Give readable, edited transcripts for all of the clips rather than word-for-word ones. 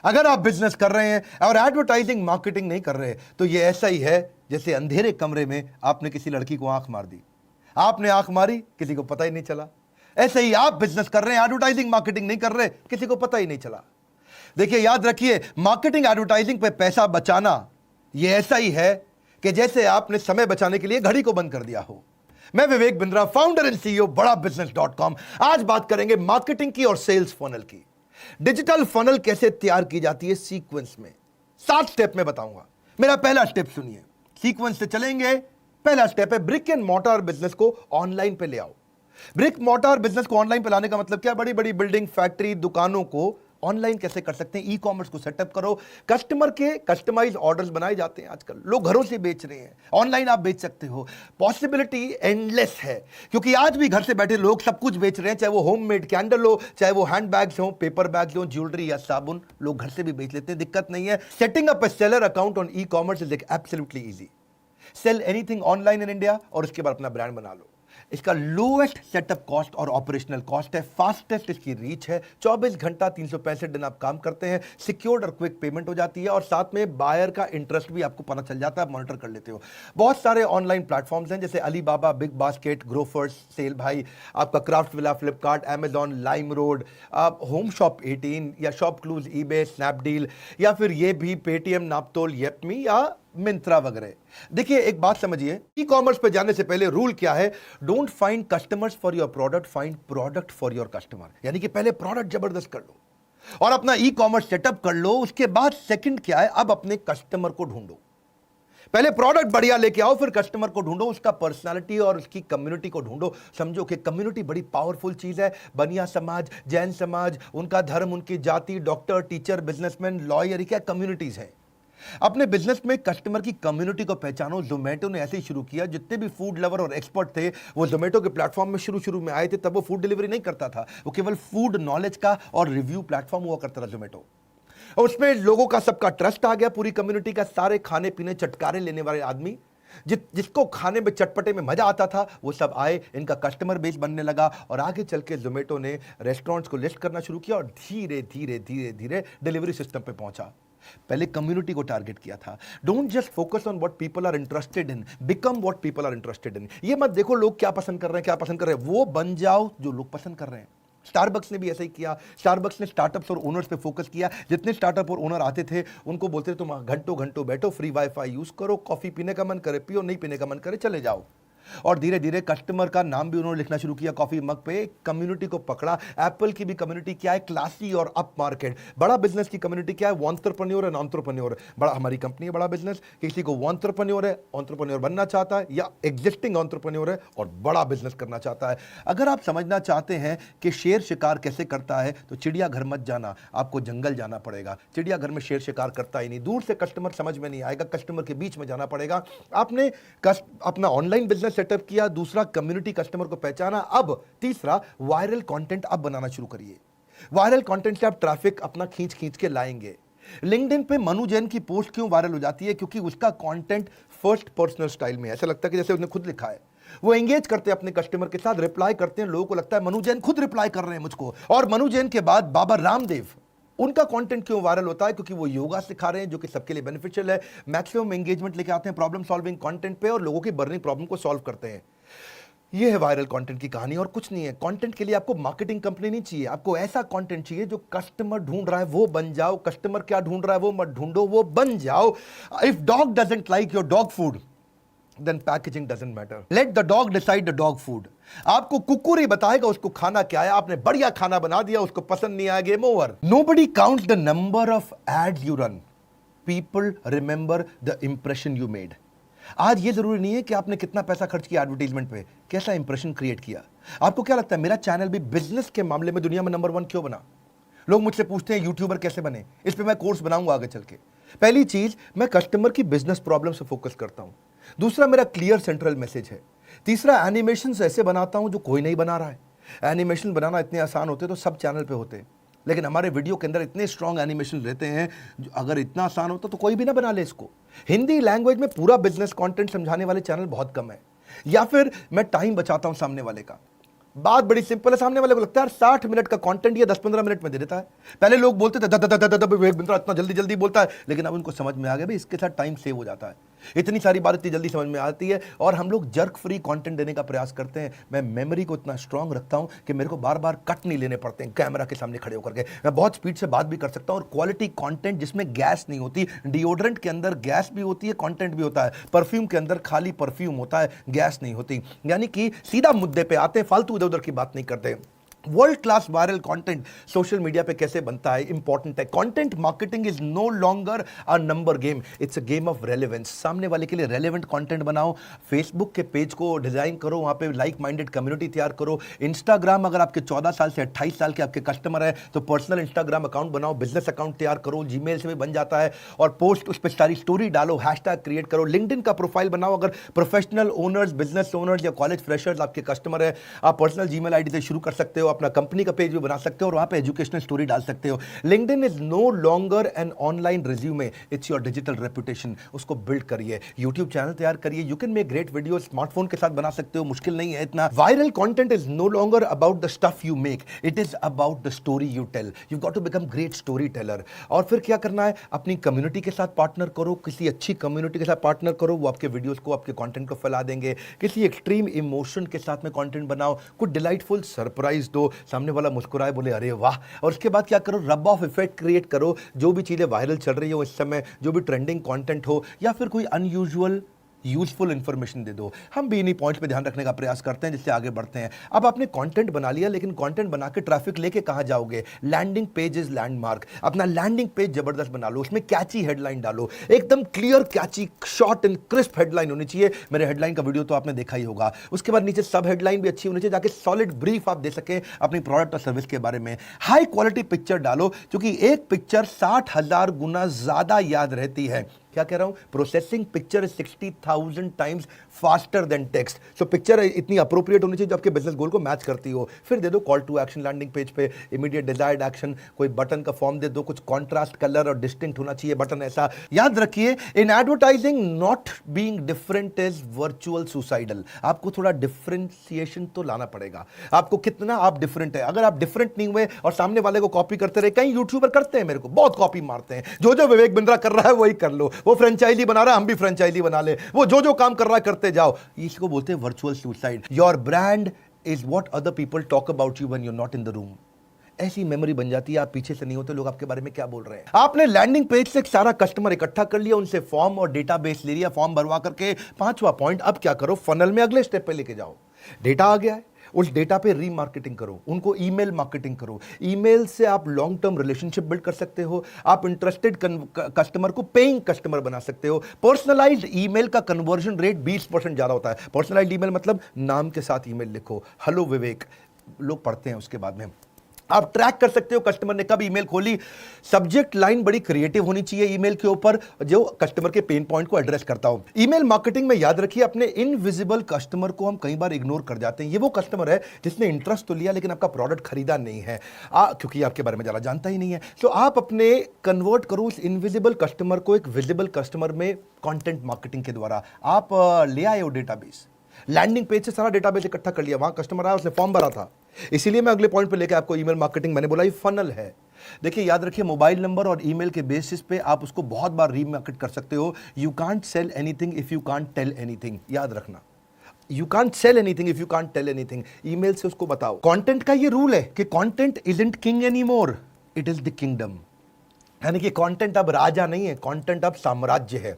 अगर आप बिजनेस कर रहे हैं और एडवर्टाइजिंग मार्केटिंग नहीं कर रहे तो ये ऐसा ही है जैसे अंधेरे कमरे में आपने किसी लड़की को आंख मार दी। आपने आंख मारी, किसी को पता ही नहीं चला। ऐसे ही आप बिजनेस कर रहे हैं, एडवर्टाइजिंग मार्केटिंग नहीं कर रहे, किसी को पता ही नहीं चला। देखिए, याद रखिए, मार्केटिंग एडवर्टाइजिंग पे पैसा बचाना ये ऐसा ही है कि जैसे आपने समय बचाने के लिए घड़ी को बंद कर दिया हो। मैं Vivek Bindra, founder and CEO बड़ा बिजनेस.com। आज बात करेंगे मार्केटिंग की और सेल्स फनल की। डिजिटल फनल कैसे तैयार की जाती है सीक्वेंस में 7 स्टेप में बताऊंगा। मेरा पहला स्टेप सुनिए, सीक्वेंस से चलेंगे। पहला स्टेप है ब्रिक एंड मोर्टार बिजनेस को ऑनलाइन पे ले आओ। ब्रिक मोर्टार बिजनेस को ऑनलाइन पे लाने का मतलब क्या? बड़ी बड़ी बिल्डिंग, फैक्ट्री, दुकानों को ऑनलाइन कैसे कर सकते हैं? ई कॉमर्स को सेटअप करो। कस्टमर के कस्टमाइज ऑर्डर्स बनाए जाते हैं आजकल, लोग घरों से बेच रहे हैं, ऑनलाइन आप बेच सकते हो। पॉसिबिलिटी एंडलेस है, क्योंकि आज भी घर से बैठे लोग सब कुछ बेच रहे हैं, चाहे वो होममेड कैंडल हो, चाहे वो हैंड बैग्स हो, पेपर बैग्स हो, ज्वेलरी या साबुन, लोग घर से भी बेच लेते हैं, दिक्कत नहीं है। Setting up A seller account on e commerce is absolutely easy. Sell anything online in India और उसके बाद अपना ब्रांड बना लो। इसका लोएस्ट सेटअप कॉस्ट और ऑपरेशनल कॉस्ट है, फास्टेस्ट इसकी रीच है। 24 घंटा 365 दिन आप काम करते हैं, सिक्योर्ड और क्विक पेमेंट हो जाती है, और साथ में बायर का इंटरेस्ट भी आपको पता चल जाता है, मॉनिटर कर लेते हो। बहुत सारे ऑनलाइन प्लेटफॉर्म्स हैं जैसे अलीबाबा, बिग बास्केट, ग्रोफर्स, सेल भाई, आपका Craft Villa, Flipkart, Amazon, Lime Road, आप होम शॉप 18 या शॉप क्लूज, ईबे, स्नैपडील, या फिर ये भी पेटीएम, नापतोल, येपमी या मिंत्रा वगैरह। देखिए, एक बात समझिए, ई कॉमर्स पे जाने से पहले रूल क्या है? Don't find customers for your product, find product for your customer. यानी कि पहले प्रोडक्ट जबरदस्त कर लो और अपना ई कॉमर्स सेटअप कर लो। उसके बाद सेकंड क्या है? अब अपने कस्टमर को ढूंढो। पहले प्रोडक्ट बढ़िया लेके आओ, फिर कस्टमर को ढूंढो, उसका पर्सनालिटी और उसकी कम्युनिटी को ढूंढो। समझो कि कम्युनिटी बड़ी पावरफुल चीज है। बनिया समाज, जैन समाज, उनका धर्म, उनकी जाति, डॉक्टर, टीचर, बिजनेसमैन, लॉयर, क्या कम्युनिटीज है। अपने बिजनेस में कस्टमर की कम्युनिटी को पहचानो। जोमेटो ने ऐसे ही शुरू किया। जितने भी फूड लवर और एक्सपर्ट थे वो जोमेटो के प्लेटफॉर्म में शुरू में आए थे। तब वो फूड डिलीवरी नहीं करता था, वो केवल फूड नॉलेज का और रिव्यू प्लेटफॉर्म हुआ करता था जोमेटो। और उसमें लोगों का सबका ट्रस्ट आ गया, पूरी कम्युनिटी का। सारे खाने पीने चटकारे लेने वाले आदमी, जिसको खाने में चटपटे में मजा आता था, वो सब आए, इनका कस्टमर बेस बनने लगा। और आगे चल के जोमेटो ने रेस्टोरेंट्स को लिस्ट करना शुरू किया और धीरे धीरे धीरे धीरे डिलीवरी सिस्टम पे पहुंचा। पहले कम्युनिटी को टारगेट किया था। Don't just focus on what people are interested in, become what people are interested in. ये मत देखो लोग क्या पसंद कर रहे हैं, क्या पसंद कर रहे हैं, वो बन जाओ जो लोग पसंद कर रहे हैं। स्टारबक्स ने भी ऐसा ही किया। स्टारबक्स ने स्टार्टअप्स और ओनर्स पे फोकस किया। जितने स्टार्टअप और ओनर आते थे उनको बोलते थे तुम घंटों घंटों बैठो, फ्री वाईफाई यूज करो, कॉफी पीने का मन करे पियो, नहीं पीने का मन करे चले जाओ। और धीरे धीरे कस्टमर का नाम भी उन्होंने लिखना शुरू किया कॉफी मग पे। कम्युनिटी को पकड़ा। एप्पल की भी कम्युनिटी क्या है? क्लासी और अप मार्केट। बड़ा बिजनेस की कम्युनिटी क्या है? वॉन्टरप्रेन्योर एंड एंटरप्रेन्योर। बड़ा, हमारी कंपनी है बड़ा बिजनेस। किसी को वॉन्टरप्रेन्योर है, एंटरप्रेन्योर बनना चाहता है, या एग्जिस्टिंग एंटरप्रेन्योर है और बड़ा बिजनेस करना चाहता है। अगर आप समझना चाहते हैं कि शेर शिकार कैसे करता है तो चिड़ियाघर मत जाना, आपको जंगल जाना पड़ेगा। चिड़ियाघर में शेर शिकार करता ही नहीं, दूर से कस्टमर समझ में नहीं आएगा, कस्टमर के बीच में जाना पड़ेगा। आपने अपना ऑनलाइन बिजनेस सेटअप किया, दूसरा कम्युनिटी कस्टमर को पहचाना, अब तीसरा वायरल कंटेंट अब बनाना शुरू करिए। वायरल कंटेंट से आप ट्रैफिक अपना खींच खींच के लाएंगे। लिंक्डइन पे मनु जैन की पोस्ट क्यों वायरल हो जाती है? क्योंकि उसका कंटेंट फर्स्ट पर्सनल स्टाइल में, ऐसा लगता है कि जैसे उसने खुद लिखा है। वो एंगेज करते हैं अपने कस्टमर के साथ, रिप्लाई करते हैं, लोगों को लगता है मनु जैन खुद रिप्लाई कर रहे हैं मुझको। और मनु जैन के बाद बाबा रामदेव, उनका कंटेंट क्यों वायरल होता है? क्योंकि वो योगा सिखा रहे हैं जो कि सबके लिए बेनिफिशियल है। मैक्सिमम एंगेजमेंट लेके आते हैं प्रॉब्लम सॉल्विंग कंटेंट पे और लोगों की बर्निंग प्रॉब्लम को सॉल्व करते हैं। ये है वायरल कंटेंट की कहानी और कुछ नहीं है। कंटेंट के लिए आपको मार्केटिंग कंपनी नहीं चाहिए, आपको ऐसा कंटेंट चाहिए जो कस्टमर ढूंढ रहा है वो बन जाओ। कस्टमर क्या ढूंढ रहा है वो मत ढूंढो, वो बन जाओ। If dog doesn't like your dog food then packaging doesn't matter. Let the dog decide the dog food. आपको कुकुर ही बताएगा उसको खाना क्या है। आपने बढ़िया खाना बना दिया, उसको पसंद नहीं आया, game over. Nobody counts the number of ads you run. People remember the impression you made. आज ये जरूरी नहीं है कि आपने कितना पैसा खर्च किया एडवर्टाइजमेंट पे, कैसा इंप्रेशन क्रिएट किया। आपको क्या लगता है मेरा चैनल भी बिजनेस के मामले में दुनिया में नंबर 1 क्यों बना? लोग मुझसे पूछते हैं यूट्यूबर कैसे बने, इस पे मैं कोर्स बनाऊंगा आगे चल के। पहली चीज, मैं कस्टमर की बिजनेस प्रॉब्लम से फोकस करता हूं। दूसरा, मेरा क्लियर सेंट्रल मैसेज है। तीसरा, एनिमेशन ऐसे बनाता हूं जो कोई नहीं बना रहा है। एनिमेशन बनाना इतने आसान होते तो सब चैनल पे होते, लेकिन हमारे वीडियो के अंदर इतने स्ट्रॉन्ग एनिमेशन रहते हैं, अगर इतना आसान होता तो कोई भी ना बना ले इसको। हिंदी लैंग्वेज में पूरा बिजनेस कंटेंट समझाने वाले चैनल बहुत कम है, या फिर मैं टाइम बचाता हूं सामने वाले का। बात बड़ी सिंपल है, सामने वाले को लगता है 60 मिनट का कंटेंट ये 10-15 मिनट में दे देता है। पहले लोग बोलते थे विवेक बिंद्रा इतना जल्दी जल्दी बोलता है, लेकिन अब उनको समझ में आ गया भाई इसके साथ टाइम सेव हो जाता है, इतनी सारी बात इतनी जल्दी समझ में आती है, और हम लोग जर्क फ्री कंटेंट देने का प्रयास करते हैं। मैं मेमोरी को इतना स्ट्रांग रखता हूं कि मेरे को बार बार कट नहीं लेने पड़ते हैं कैमरा के सामने खड़े होकर के, मैं बहुत स्पीड से बात भी कर सकता हूं, और क्वालिटी कंटेंट जिसमें गैस नहीं होती। डिओड्रेंट के अंदर गैस भी होती है, कंटेंट भी होता है, परफ्यूम के अंदर खाली परफ्यूम होता है, गैस नहीं होती। यानी कि सीधा मुद्दे पे आते हैं, फालतू इधर उधर की बात नहीं करते। World class viral content social media पे कैसे बनता है, इंपॉर्टेंट है। Content marketing is no longer a number game, it's a game of relevance. सामने वाले के लिए रेलेवेंट कंटेंट बनाओ, फेसबुक के पेज को डिजाइन करो, वहां पे लाइक माइंडेड कम्युनिटी तैयार करो। इंस्टाग्राम, अगर आपके 14 साल से 28 साल के आपके कस्टमर है तो पर्सनल इंस्टाग्राम अकाउंट बनाओ, बिजनेस अकाउंट तैयार करो, जीमेल से भी बन जाता है, और पोस्ट उस पर सारी स्टोरी डालो, हैशटैग क्रिएट करो। लिंक्डइन का प्रोफाइल बनाओ, अगर प्रोफेशनल ओनर्स, बिजनेस ओनर्स या कॉलेज फ्रेशर्स आपके कस्टमर है, आप पर्सनल जीमेल आईडी से शुरू कर सकते हो, अपना कंपनी का पेज भी बना सकते हो और वहां पे एजुकेशनल स्टोरी डाल सकते हो। LinkedIn is no longer an online resume, it's your digital reputation. उसको बिल्ड करिए, यूट्यूब चैनल तैयार करिए, you can make great video, smartphone के साथ बना सकते हो, मुश्किल नहीं है इतना। Viral content is no longer about the stuff you make, it is about the story you tell. You got to become great story teller. और फिर क्या करना है, अपनी कम्युनिटी के साथ पार्टनर करो, किसी अच्छी कम्युनिटी के साथ पार्टनर करो, वो आपके वीडियोस को, आपके कंटेंट को फैला देंगे। किसी एक्सट्रीम इमोशन के साथ में कंटेंट बनाओ, कुछ डिलाइटफुल सरप्राइज दो, सामने वाला मुस्कुराए, बोले अरे वाह। और उसके बाद क्या करो, रब ऑफ इफेक्ट क्रिएट करो। जो भी चीजें वायरल चल रही हो इस समय, जो भी ट्रेंडिंग कंटेंट हो, या फिर कोई अनयूजुअल यूजफुल इंफॉर्मेशन दे दो। हम भी इन्हीं पॉइंट्स पे ध्यान रखने का प्रयास करते हैं, जिससे आगे बढ़ते हैं। अब आपने कंटेंट बना लिया, लेकिन कंटेंट बना के ट्रैफिक लेके कहां जाओगे? Landing page is landmark. अपना लैंडिंग पेज जबरदस्त बना लो, उसमें कैची हेडलाइन डालो, एकदम clear, catchy, short and crisp headline होनी चाहिए। मेरे हेडलाइन का वीडियो तो आपने देखा ही होगा। उसके बाद नीचे सब हेडलाइन भी अच्छी होनी चाहिए, ताकि सॉलिड ब्रीफ आप दे सके अपनी प्रोडक्ट और सर्विस के बारे में। हाई क्वालिटी पिक्चर डालो, क्योंकि एक पिक्चर 60,000 गुना ज्यादा याद रहती है। क्या कह रहा हूं? Processing picture 60,000 times faster than text. So picture इतनी अप्रोप्रिएट होनी चाहिए जो आपके बिजनेस गोल को मैच करती हो। फिर दे दो call to action landing page पे, इमीडिएट डिजायर्ड एक्शन, कोई बटन का फॉर्म दे दो, कुछ कॉन्ट्रास्ट कलर और डिस्टिंक्ट होना चाहिए बटन ऐसा। याद रखिए, in advertising not being different is virtual suicidal. आपको थोड़ा डिफरेंशिएशन तो लाना पड़ेगा। आपको कितना आप डिफरेंट है, अगर आप डिफरेंट नहीं हुए और सामने वाले को कॉपी करते रहे, कई यूट्यूबर करते हैं, मेरे को बहुत कॉपी मारते हैं। जो विवेक बिंद्रा कर रहा है वही कर लो, वो फ्रेंचाइजी बना रहा है हम भी फ्रेंचाइजी बना ले, वो जो काम कर रहा है करते जाओ। इसको बोलते हैं virtual suicide. Your brand is what other people talk about you when you are not in the room. ऐसी मेमोरी बन जाती है, आप पीछे से नहीं होते, लोग आपके बारे में क्या बोल रहे हैं। आपने लैंडिंग पेज से सारा कस्टमर इकट्ठा कर लिया, उनसे फॉर्म और डेटाबेस ले लिया, फॉर्म भरवा करके। 5वां पॉइंट, अब क्या करो, फनल में अगले स्टेप पे लेके जाओ। डेटा आ गया है, उस डेटा पे रीमार्केटिंग करो, उनको ईमेल मार्केटिंग करो। ईमेल से आप लॉन्ग टर्म रिलेशनशिप बिल्ड कर सकते हो, आप इंटरेस्टेड कस्टमर को पेइंग कस्टमर बना सकते हो। पर्सनलाइज्ड ईमेल का कन्वर्जन रेट 20% ज्यादा होता है। पर्सनलाइज्ड ईमेल मतलब नाम के साथ ईमेल लिखो, हेलो विवेक, लोग पढ़ते हैं उसके बाद में। आप ट्रैक कर सकते हो कस्टमर ने कब ईमेल खोली। सब्जेक्ट लाइन बड़ी क्रिएटिव होनी चाहिए ईमेल के ऊपर, जो कस्टमर के पेन पॉइंट को एड्रेस करता हो। ईमेल मार्केटिंग में याद रखिए, अपने इनविजिबल कस्टमर को हम कई बार इग्नोर कर जाते हैं। ये वो कस्टमर है जिसने इंटरेस्ट तो लिया लेकिन आपका प्रोडक्ट खरीदा नहीं है, क्योंकि आपके बारे में ज़्यादा जानता ही नहीं है। तो आप अपने कन्वर्ट करो उस इनविजिबल कस्टमर को एक विजिबल कस्टमर में कंटेंट मार्केटिंग के द्वारा। आप ले आए हो डेटाबेस, लैंडिंग पेज से सारा डेटाबेस इकट्ठा कर लिया, वहां कस्टमर आया, उसने फॉर्म भरा था। इसीलिए मैं अगले पॉइंट पे लेके आपको ईमेल मार्केटिंग, मैंने बोला ये फनल है। देखिए याद रखिए, मोबाइल नंबर और ईमेल के बेसिस पे आप उसको बहुत बार रीमार्केट कर सकते हो। You can't sell anything if you can't tell anything, याद रखना। You can't sell anything if you can't tell anything. Email से उसको बताओ। कंटेंट का ये रूल है कि content isn't king any more, it is the kingdom. यानी कि कंटेंट अब राजा नहीं है, कंटेंट अब साम्राज्य है।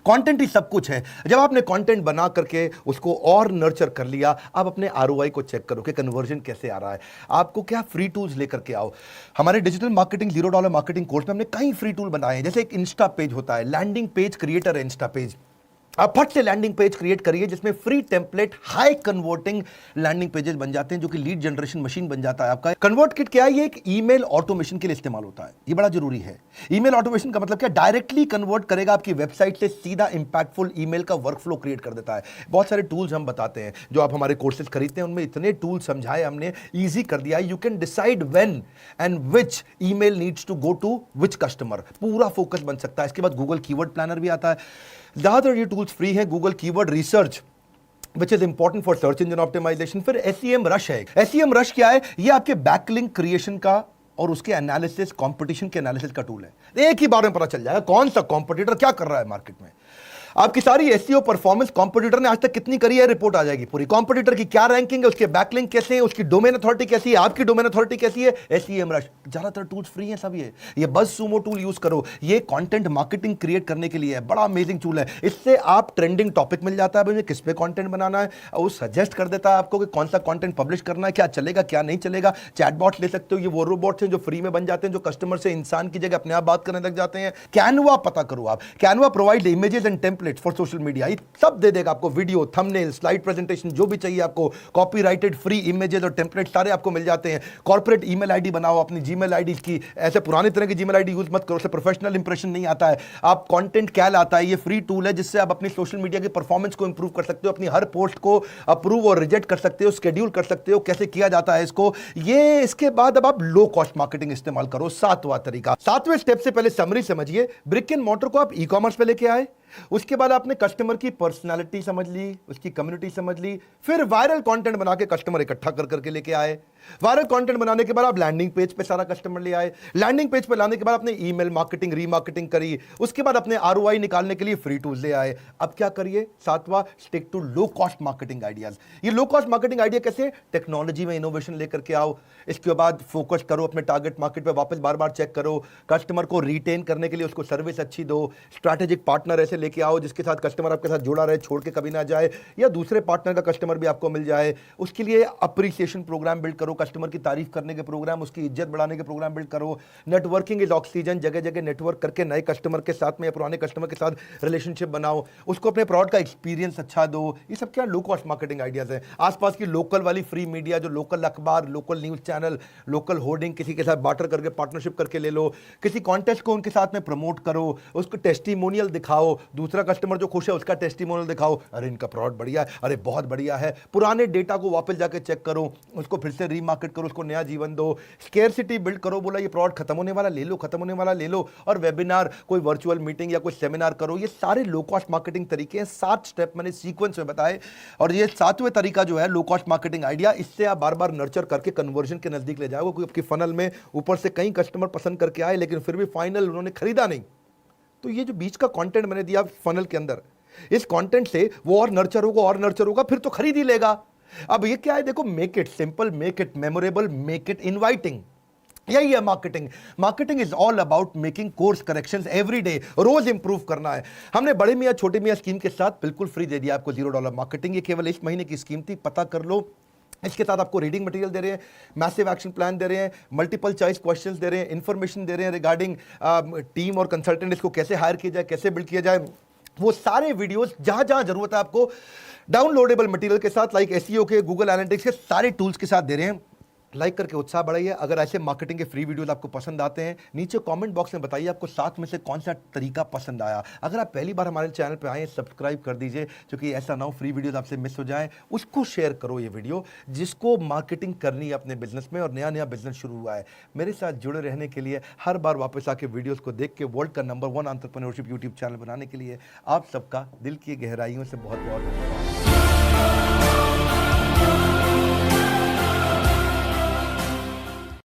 कंटेंट ही सब कुछ है। जब आपने कंटेंट बना करके उसको और नर्चर कर लिया, आप अपने आरओआई को चेक करो कि कन्वर्जन कैसे आ रहा है। आपको क्या फ्री टूल्स लेकर के आओ। हमारे डिजिटल मार्केटिंग $0 मार्केटिंग कोर्स में हमने कई फ्री टूल बनाए हैं। जैसे एक इंस्टा पेज होता है, लैंडिंग पेज क्रिएटर है इंस्टा पेज। आप फट से लैंडिंग पेज क्रिएट करिए जिसमें free template high converting landing pages बन जाते हैं, जो कि लीड जनरेशन मशीन बन जाता है आपका। कन्वर्ट किट क्या है? ये एक ईमेल ऑटोमेशन के लिए इस्तेमाल होता है, ये बड़ा जरूरी है। ईमेल ऑटोमेशन का मतलब क्या? डायरेक्टली कन्वर्ट करेगा आपकी वेबसाइट से सीधा इंपैक्टफुल ईमेल का वर्कफ्लो क्रिएट कर देता है। बहुत सारे टूल्स हम बताते हैं, जो आप हमारे कोर्सेज खरीदते हैं उनमें इतने टूल समझाए हमने, ईजी कर दिया है। You can decide when and which email needs to go to which customer, पूरा फोकस बन सकता है। इसके बाद गूगल कीवर्ड प्लानर भी आता है। ज्यादातर ये टूल्स फ्री है। Google keyword research which is important for search engine optimisation. फिर SEM रश है। SEM रश क्या है? ये आपके बैकलिंक क्रिएशन का और उसके एनालिसिस, कंपटीशन के एनालिसिस का टूल है। एक ही बार में पता चल जाएगा कौन सा कंपटीटर क्या कर रहा है मार्केट में। आपकी सारी SEO परफॉर्मेंस कॉम्पिटिटर ने आज तक कितनी करी है, रिपोर्ट आ जाएगी पूरी। कॉम्पिटिटर की क्या रैंकिंग है, उसके बैकलिंक कैसे हैं, उसकी डोमेन अथॉरिटी कैसी है, आपकी डोमेन अथॉरिटी कैसी है। SEM रश, ज्यादातर टूल्स फ्री हैं सब। ये बज़सूमो टूल यूज करो, ये कंटेंट मार्केटिंग क्रिएट करने के लिए है, बड़ा अमेजिंग टूल है। इससे आप ट्रेंडिंग टॉपिक मिल जाता है, मुझे किस पे कंटेंट बनाना है, वो सजेस्ट कर देता है आपको कि कौन सा कंटेंट पब्लिश करना है, क्या चलेगा क्या नहीं चलेगा। चैटबॉट ले सकते हो, ये वो रोबोट्स हैं जो फ्री में बन जाते हैं, जो कस्टमर से इंसान की जगह अपने आप बात करने लग जाते हैं। कैनवा पता करो आप, Canva provide images and templates for social media, सब दे देगा आपको, वीडियो, थंबनेल, स्लाइड प्रेजेंटेशन, जो भी चाहिए आपको, कॉपीराइटेड फ्री इमेजेस और टेम्पलेट सारे आपको मिल जाते हैं। कॉर्पोरेट ईमेल आईडी बनाओ अपनी जीमेल आईडी की, ऐसे पुराने तरह की जीमेल आईडी यूज मत करो, उससे प्रोफेशनल इंप्रेशन नहीं आता है। आप कंटेंट कैल आता है, ये फ्री टूल है जिससे आप अपनी सोशल मीडिया की परफॉर्मेंस को इंप्रूव कर सकते हो, अपनी हर पोस्ट को अप्रूव और रिजेक्ट कर सकते हो, शेड्यूल कर सकते हो, कैसे किया जाता है इसको। ये इसके बाद अब आप लो कॉस्ट मार्केटिंग इस्तेमाल करो, 7वां तरीका। 7वें स्टेप से पहले समरी समझिए। ब्रिक एंड मॉर्टर को आप ई-कॉमर्स पे लेके आए, उसके बाद आपने कस्टमर की पर्सनालिटी समझ ली, उसकी कम्युनिटी समझ ली, फिर वायरल कंटेंट बना के कस्टमर इकट्ठा कर करके लेके आए। वायरल कंटेंट बनाने के बाद आप लैंडिंग पेज पे सारा कस्टमर ले आए। लैंडिंग पेज पे लाने के बाद आपने ईमेल मार्केटिंग, रीमार्केटिंग करी, उसके बाद अपने ROI निकालने के लिए फ्री टूल्स ले आए। अब क्या करिए? 7वां, stick to low cost marketing ideas. ये लो कॉस्ट मार्केटिंग आइडिया कैसे? टेक्नोलॉजी में इनोवेशन लेकर के आओ। इसके बाद फोकस करो अपने टारगेट मार्केट पे, वापस बार बार चेक करो। कस्टमर को रिटेन करने के लिए उसको सर्विस अच्छी दो। स्ट्रैटेजिक पार्टनर ऐसे लेके आओ जिसके साथ कस्टमर आपके साथ जुड़ा रहे, छोड़ के कभी ना जाए, या दूसरे पार्टनर का कस्टमर भी आपको मिल जाए। उसके लिए अप्रिसिएशन प्रोग्राम बिल्ड करो, कस्टमर की तारीफ करने के प्रोग्राम, उसकी इज्जत बढ़ाने के प्रोग्राम बिल्ड करो। नेटवर्किंग इज ऑक्सीजन, जगह जगह नेटवर्क करके नए कस्टमर के साथ में या पुराने कस्टमर के साथ रिलेशनशिप बनाओ, उसको अपने प्रोडक्ट का एक्सपीरियंस अच्छा दो। ये सब क्या लो कॉस्ट मार्केटिंग आइडियाज हैं। आसपास की लोकल वाली फ्री मीडिया, जो लोकल अखबार, local news channel, local hoarding किसी के साथ बार्टर करके पार्टनरशिप करके ले लो। किसी कॉन्टेस्ट को उनके साथ में प्रमोट करो, उसको टेस्टिमोनियल दिखाओ, दूसरा कस्टमर जो खुश है उसका टेस्टिमोनियल दिखाओ, अरे इनका प्रोडक्ट बढ़िया है, अरे बहुत बढ़िया है। पुराने डेटा को वापस जाके चेक करो, उसको फिर से रीमार्केट करो, उसको नया जीवन दो। स्केर्सिटी बिल्ड करो, बोला ये प्रोडक्ट खत्म होने वाला ले लो, खत्म होने वाला ले लो। और वेबिनार, कोई वर्चुअल मीटिंग या कोई सेमिनार करो। ये सारे लो कॉस्ट मार्केटिंग तरीके हैं। 7 स्टेप मैंने सीक्वेंस में बताए, और ये 7वें तरीका जो है लो कॉस्ट मार्केटिंग आइडिया, इससे आप बार बार नर्चर करके कन्वर्जन के नजदीक ले जाओगे। कोई आपकी फनल में ऊपर से कई कस्टमर पसंद करके आए लेकिन फिर भी फाइनल उन्होंने खरीदा नहीं, तो ये जो बीच का कंटेंट मैंने दिया फनल के अंदर, इस कंटेंट से वो और नर्चर होगा और नर्चर होगा, फिर तो खरीद ही लेगा। अब ये क्या है देखो, make it simple, make it memorable, make it inviting. यही है marketing. Marketing is all about making course corrections every day, रोज इंप्रूव करना है। हमने बड़े मियां छोटे मियां स्कीम के साथ बिल्कुल फ्री दे दिया आपको $0 मार्केटिंग। ये केवल इस महीने की स्कीम थी, पता कर लो। इसके साथ आपको रीडिंग मटेरियल दे रहे हैं, मैसिव एक्शन प्लान दे रहे हैं, मल्टीपल चॉइस क्वेश्चंस दे रहे हैं, इंफॉर्मेशन दे रहे हैं रिगार्डिंग टीम और कंसल्टेंट, इसको कैसे हायर किया जाए, कैसे बिल्ड किया जाए। वो सारे वीडियोस जहां जहां जरूरत है आपको डाउनलोडेबल मटेरियल के साथ, लाइक SEO के, गूगल एनालिटिक्स के सारे टूल्स के साथ दे रहे हैं। लाइक करके उत्साह बढ़ाइए। अगर ऐसे मार्केटिंग के फ्री वीडियोस आपको पसंद आते हैं, नीचे कमेंट बॉक्स में बताइए आपको 7 में से कौन सा तरीका पसंद आया। अगर आप पहली बार हमारे चैनल पे आए, सब्सक्राइब कर दीजिए, क्योंकि ऐसा ना हो फ्री वीडियोस आपसे मिस हो जाएं। उसको शेयर करो ये वीडियो, जिसको मार्केटिंग करनी है अपने बिजनेस में और नया नया बिजनेस शुरू हुआ है। मेरे साथ जुड़े रहने के लिए, हर बार वापस आके वीडियोस को देख के वर्ल्ड का नंबर 1 एंटरप्रेन्योरशिप यूट्यूब चैनल बनाने के लिए आप सबका दिल की गहराइयों से बहुत बहुत धन्यवाद।